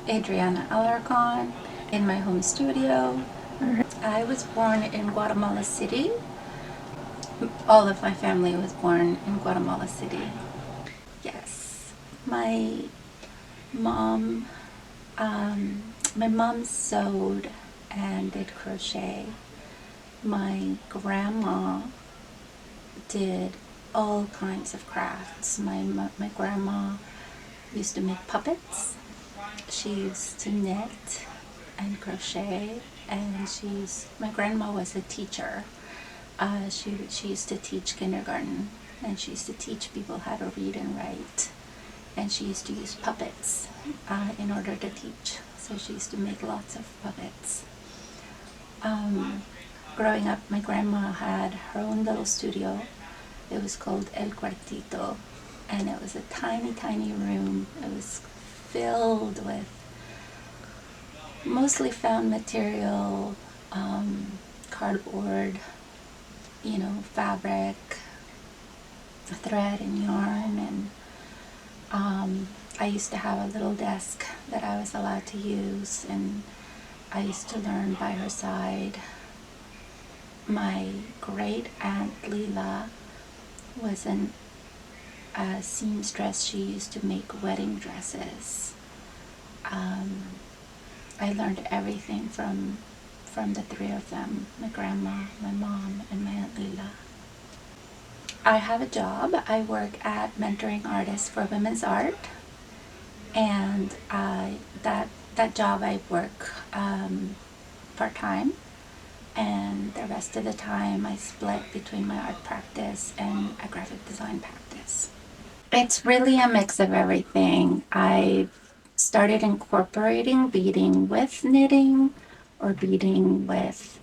Adriana Alarcon in my home studio. I was born in Guatemala City. All of my family was born in Guatemala City. Yes. My mom, my mom sewed and did crochet. My grandma did all kinds of crafts. My grandma used to make puppets. She used to knit and crochet, and my grandma was a teacher. She used to teach kindergarten, and she used to teach people how to read and write. And she used to use puppets in order to teach. So she used to make lots of puppets. Growing up, my grandma had her own little studio. It was called El Cuartito, and it was a tiny, tiny room. It was filled with mostly found material, cardboard, fabric, thread and yarn, and I used to have a little desk that I was allowed to use, and I used to learn by her side. My great aunt Leela was a seamstress. She used to make wedding dresses. I learned everything from the three of them, my grandma, my mom, and my aunt Leela. I have a job. I work at mentoring artists for women's art, and that job I work part-time, and the rest of the time I split between my art practice and a graphic design practice. It's really a mix of everything. I started incorporating beading with knitting, or beading with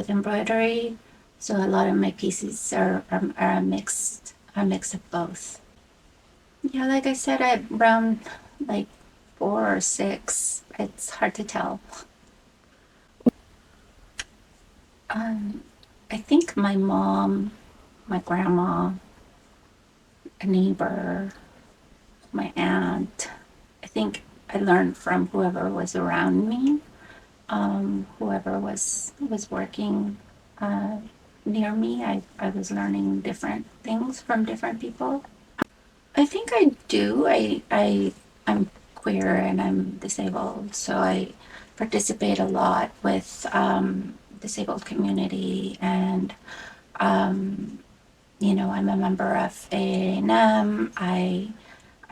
embroidery. So a lot of my pieces are a mix of both. Yeah, like I said, I'm around like 4 or 6. It's hard to tell. I think my mom, my grandma, a neighbor, my aunt. I think I learned from whoever was around me, whoever was working near me. I was learning different things from different people. I think I do. I'm queer and I'm disabled, so I participate a lot with disabled community, and I'm a member of AANM.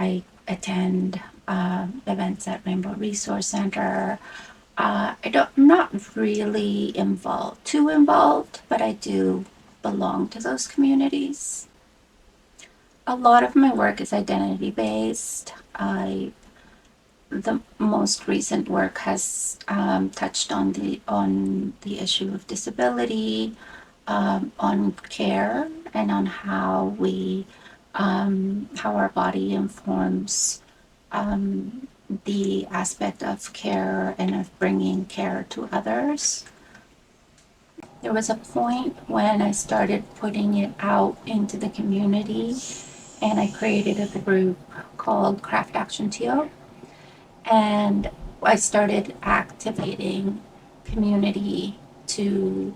I attend events at Rainbow Resource Center. I'm not really too involved, but I do belong to those communities. A lot of my work is identity based. The most recent work has touched on the issue of disability, on care, and on how our body informs the aspect of care and of bringing care to others. There was a point when I started putting it out into the community, and I created a group called Craft Action TO, and I started activating community to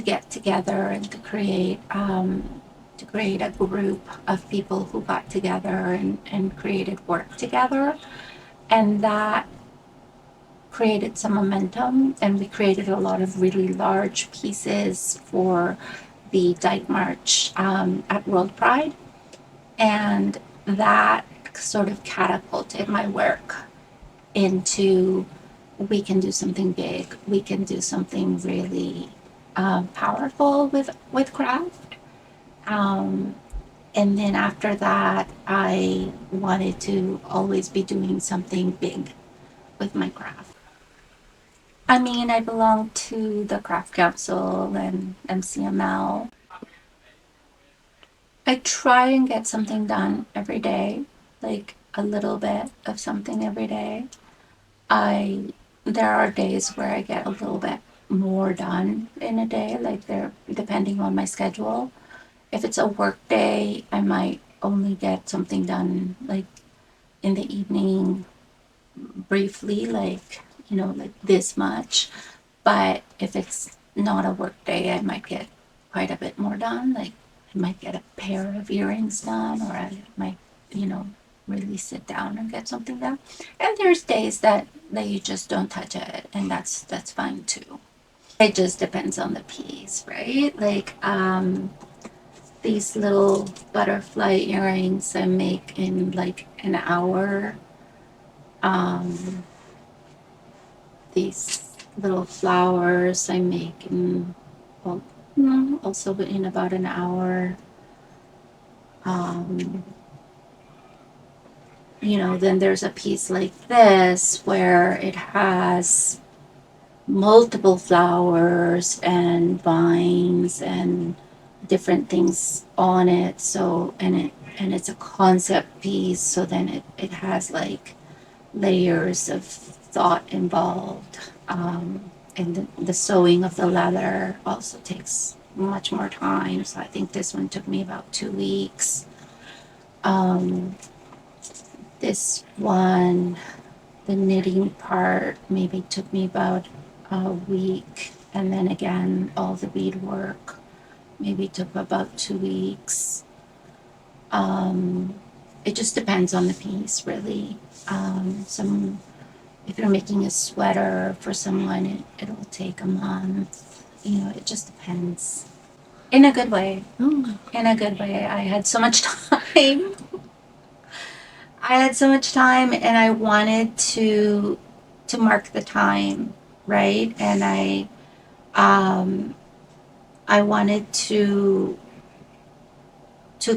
get together and to create a group of people who got together and created work together, and that created some momentum, and we created a lot of really large pieces for the Dyke March at World Pride, and that sort of catapulted my work into, we can do something big, we can do something really powerful with craft. Um, and then after that, I wanted to always be doing something big with my craft. I mean, I belong to the Craft Council and MCML. I try and get something done every day, like a little bit of something every day. I There are days where I get a little bit more done in a day, like they're depending on my schedule. If it's a work day, I might only get something done like in the evening briefly, like, like this much. But if it's not a work day, I might get quite a bit more done. Like, I might get a pair of earrings done, or I might, you know, really sit down and get something done. And there's days that you just don't touch it, and that's fine too. It just depends on the piece, right? Like, these little butterfly earrings I make in like an hour. Um, these little flowers I make in, well, also in about an hour. Um, then there's a piece like this where it has multiple flowers and vines and different things on it. So, and it's a concept piece. So then it has like layers of thought involved. And the sewing of the leather also takes much more time. So I think this one took me about 2 weeks. Um, this one, the knitting part, maybe took me about a week. And then again, all the beadwork maybe took about 2 weeks. Um, it just depends on the piece, really. Some If you're making a sweater for someone, it'll take a month. It just depends. In a good way. In a good way. I had so much time. I had so much time, and I wanted to mark the time, right? And um I wanted to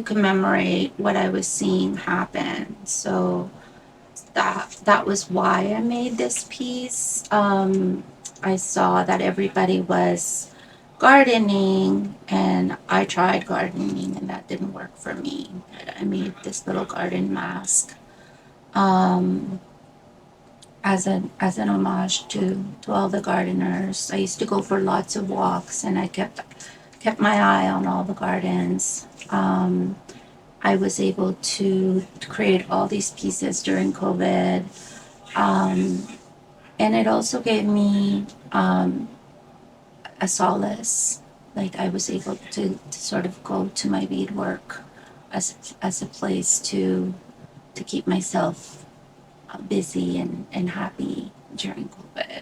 commemorate what I was seeing happen. So that was why I made this piece. I saw that everybody was gardening, and I tried gardening, and that didn't work for me. But I made this little garden mask, um, as an homage to all the gardeners. I used to go for lots of walks, and I kept my eye on all the gardens. I was able to create all these pieces during COVID. Um, and it also gave me a solace. Like, I was able to sort of go to my beadwork as a place to keep myself busy and happy during COVID.